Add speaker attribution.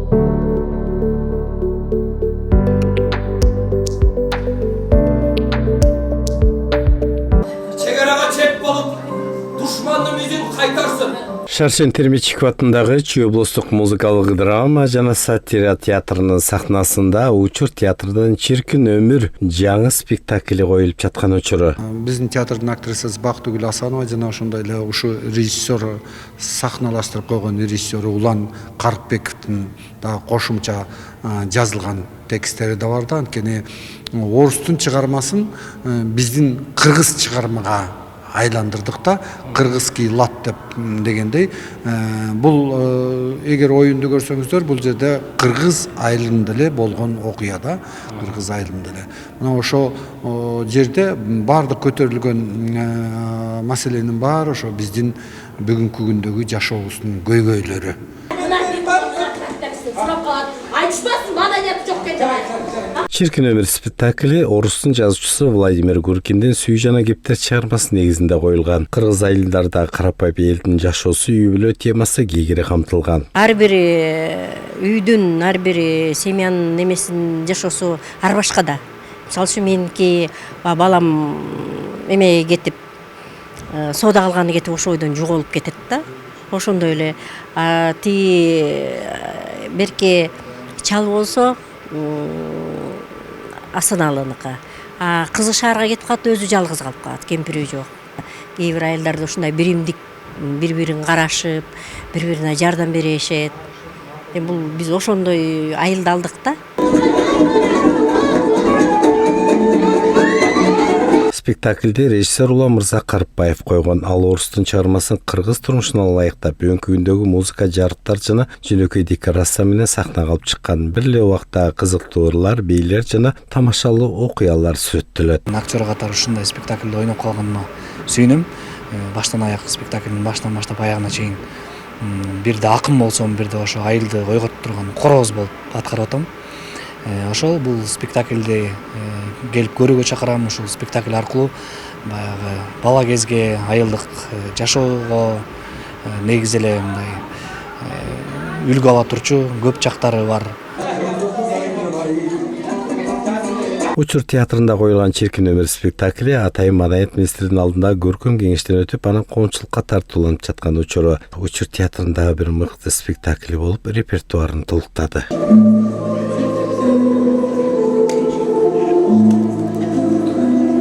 Speaker 1: Çekerege çek bolup düşmanımızın kaytarsın.
Speaker 2: Шаршен Термичиков атындагы Чүй облустук музыкалык драма жана сатира театрынын сахнасында Учур театрынын Чиркин өмүр жаңы спектакли коюлуп жаткан учуру.
Speaker 3: Биздин театрдын актрисасы Бактыгүл Асанова жана ошондой эле ушу режиссер сахналаштырып койгон режиссер Улан Карыкбековдун дагы кошумча жазылган текстери да бар да. Анткени орустун чыгармасын биздин кыргыз чыгармага айландырдык да, кыргызский лад деп дегендей. Бул эгер оюнду көрсөңүздөр, бул жерде кыргыз айылында эле болгон окуя да, кыргыз айылында эле. Мына ошо жерде баардык көтөрүлгөн маселенин баары ошо биздин бүгүнкү күндөгү жашообуздун көйгөйлөрү.
Speaker 2: Чиркин өмүр спектакли орустун жазуучусу Владимир Гуркиндин Сүй жана кептер чыгармасы негизинде коюлган. Кыргыз айылдарда карапайым элдин жашоосу, үй бүлө темасы кеңири камтылган.
Speaker 4: Ар бир үйдүн, ар бир семьянын немесин жашоосу ар башка да. Мисалы үчүн меники балам эмеге кетип, соода кылганы кетип ошол ойдон жоголуп кетет да. Ошондой эле берке чал болсо Асаналыныкы. Кызы шаарга кетип калат, өзү жалгыз калып калат, кемпири жок. Кээ бир айылдарда ушундай биримдик бири-бирин карашып, бири-бирине жардам беришет. Бул биз ошондой айылда алдык да.
Speaker 2: Спектакльде режиссер Улан Мырза Карпаев койгон, ал орустун чыгармасын кыргыз турмушуна ылайыктап, бүгүнкү күндөгү музыка жарыттар жана жөнөкөй декорация менен сахнага алып чыккан. Бир эле убакта кызыктуу ырлар, бийлер жана тамашалуу окуялар сүрөттөлөт.
Speaker 5: Актер катары ушундай спектакльде ойноп калганыма сүйүнөм. Баштан аяк спектаклдин башынан баштап аягына чейин бирде акын болсом, бирде ошо айылды ойготуп турган короз болуп аткарып атам. Ошол бул спектакльди келип көрүүгө чакырам. Ушул спектакль аркылуу баягы бала кезге, айылдык жашоого негиз эле мындай үлгү ала турчу көп жактары бар.
Speaker 2: Учур театрында коюлган Чиркин өмүр спектакли Атайын маданият министринин алдында көркөм кеңештен өтүп, анан коомчулукка тартууланып жаткан учуру. Учур театрындагы бир мыкты спектакли болуп, репертуарын толуктады.